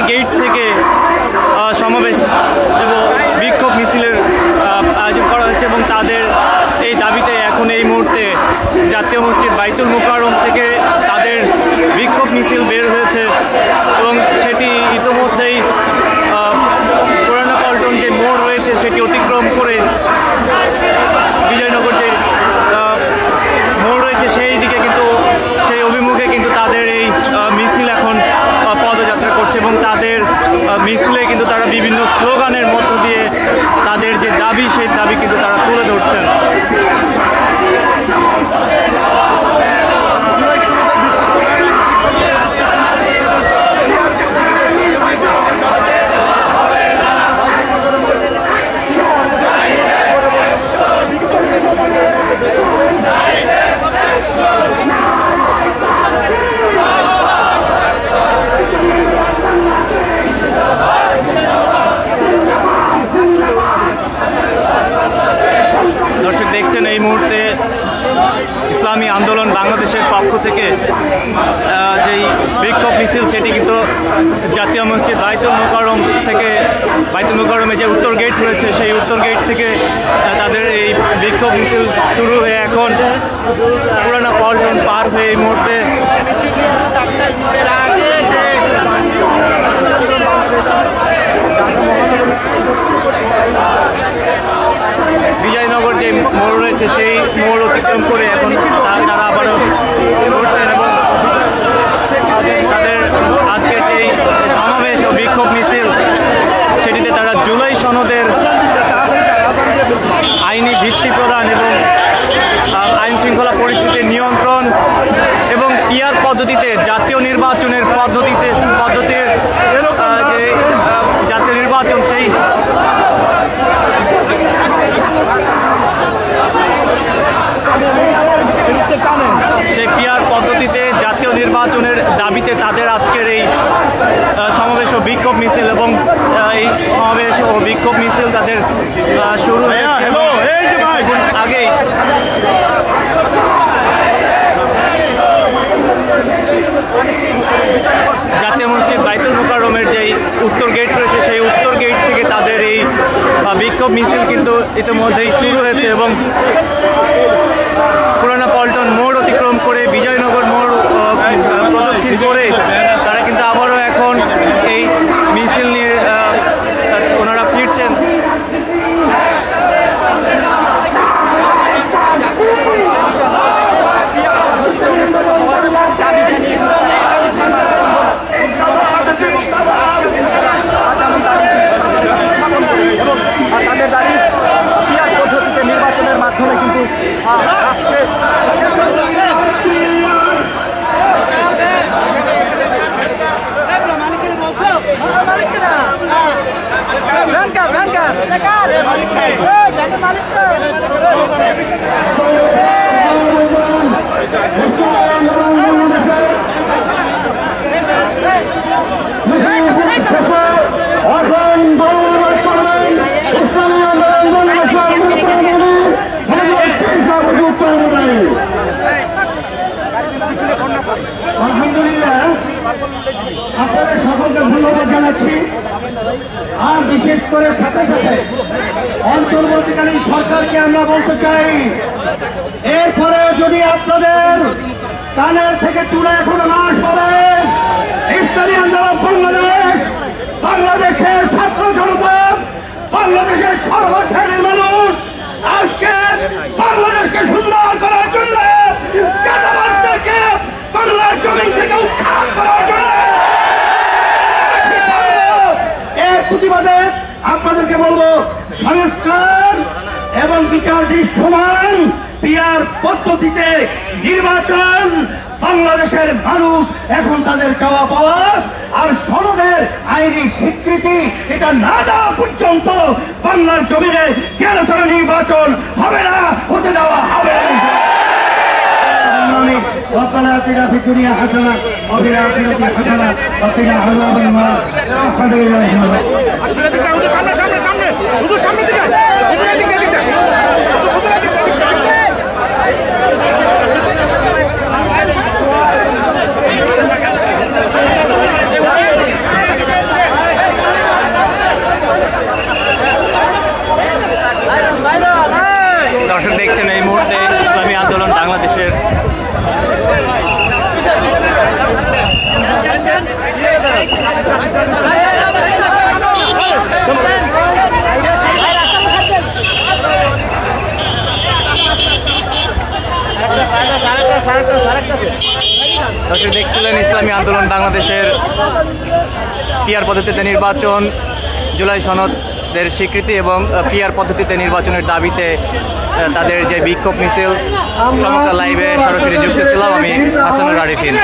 Gate থেকে সমাবেশ এবং বিক্ষোভ মিছিলের আয়োজন করা হয়েছে এবং তাদের এই দাবিতে এখন এই মুহূর্তে জাতীয় মসজিদ বাইতুল মুকাররম থেকে তাদের বিক্ষোভ মিছিল বের হয়েছে এবং সেটি ইতোমধ্যেই পুরানা পল্টন যে মোড় রয়েছে সেটি অতিক্রম করে বিজয়নগর যে মোড় রয়েছে সেই দিকে কিন্তু সেই অভিমুখে কিন্তু তাদের এই মিছিল এখন পদযাত্রা করছে এবং তাদের মিছিলে কিন্তু তারা বিভিন্ন স্লোগানের মধ্য দিয়ে তাদের যে দাবি সেই দাবি কিন্তু তারা তুলে ধরছেন। দর্শক দেখছেন এই মুহূর্তে ইসলামী আন্দোলন বাংলাদেশের পক্ষ থেকে যেই বিক্ষোভ মিছিল সেটি কিন্তু জাতীয় মসজিদ বাইতুল মুকাররম থেকে বাইতুল মুকাররমে যে উত্তর গেট রয়েছে সেই উত্তর গেট থেকে তাদের এই বিক্ষোভ মিছিল শুরু হয়ে এখন পুরানা পল্টন পার হয়ে এই মুহূর্তে বিজয়নগর যে মোড় রয়েছে সেই মোড় অতিক্রম করে এখন তারা আবারও ঘুরছেন এবং তাদের আজকের যেই সমাবেশ ও বিক্ষোভ মিছিল সেটিতে তারা জুলাই সনদের আইনি ভিত্তি প্রদান এবং আইন শৃঙ্খলা পরিস্থিতির নিয়ন্ত্রণ এবং পিআর পদ্ধতিতে জাতীয় নির্বাচনের পদ্ধতির যে জাতীয় নির্বাচন সেই পিআর পদ্ধতিতে জাতীয় নির্বাচনের দাবিতে তাদের আজকের এই সমাবেশ ও বিক্ষোভ মিছিল এবং এই সমাবেশ ও বিক্ষোভ মিছিল তাদের শুরু হয়েছে আগেই জাতীয় মসজিদ বাইতুল মুকাররমের যেই উত্তর গেট রয়েছে সেই উত্তর গেট থেকে তাদের এই বিক্ষোভ মিছিল কিন্তু ইতিমধ্যেই শুরু হয়েছে এবং পুরানা পল্টন মোড় অতিক্রম করে বিজয়নগর মোড় প্রদক্ষিণ করে তারা কিন্তু আবারও এখন এই মিছিল নিয়ে ওনারা ফিরছেন। তাদের দাবি পিআর পদ্ধতিতে নির্বাচনের মাধ্যমে কিন্তু রাষ্ট্রে আপনাদের সকলকে ধন্যবাদ জানাচ্ছি। আর বিশেষ করে সাথে সাথে অন্তর্বর্তীকালীন সরকারকে আমরা বলতে চাই, এরপরে যদি আপনাদের কানের থেকে তুলে এখনো না সরে ইসলামী আন্দোলন বাংলাদেশ, বাংলাদেশের ছাত্র জনতা, বাংলাদেশের সর্বশ্রেণীর মানুষ আজকে বাংলাদেশকে সুন্দর করার জন্য চাঁদাবাজদেরকে বাংলার জমিন থেকে উৎখাত করার জন্য এর প্রতিবাদে আপনাদেরকে বলবো, সংস্কার এবং বিচার দৃশ্যমান পিআর পদ্ধতিতে নির্বাচন বাংলাদেশের মানুষ এখন তাদের চাওয়া পাওয়া আর সনদের আইনি স্বীকৃতি এটা না দেওয়া পর্যন্ত বাংলার জমিনে চিরতর নির্বাচন হবে না, হতে দেওয়া হবে না। ربنا آتنا في الدنيا حسنة وفي الآخرة حسنة وقنا عذاب النار برحمتك يا أرحم الراحمين। দর্শক দেখছেন এই মুহূর্তে ইসলামী আন্দোলন বাংলাদেশের দর্শক দেখছিলেন ইসলামী আন্দোলন বাংলাদেশের পিআর পদ্ধতিতে নির্বাচন, জুলাই সনদের স্বীকৃতি এবং পিআর পদ্ধতিতে নির্বাচনের দাবিতে তাদের যে বিক্ষোভ মিছিল, সমকাল লাইভে সরাসরি যুক্ত ছিলাম আমি হাসানুর আরিফিন।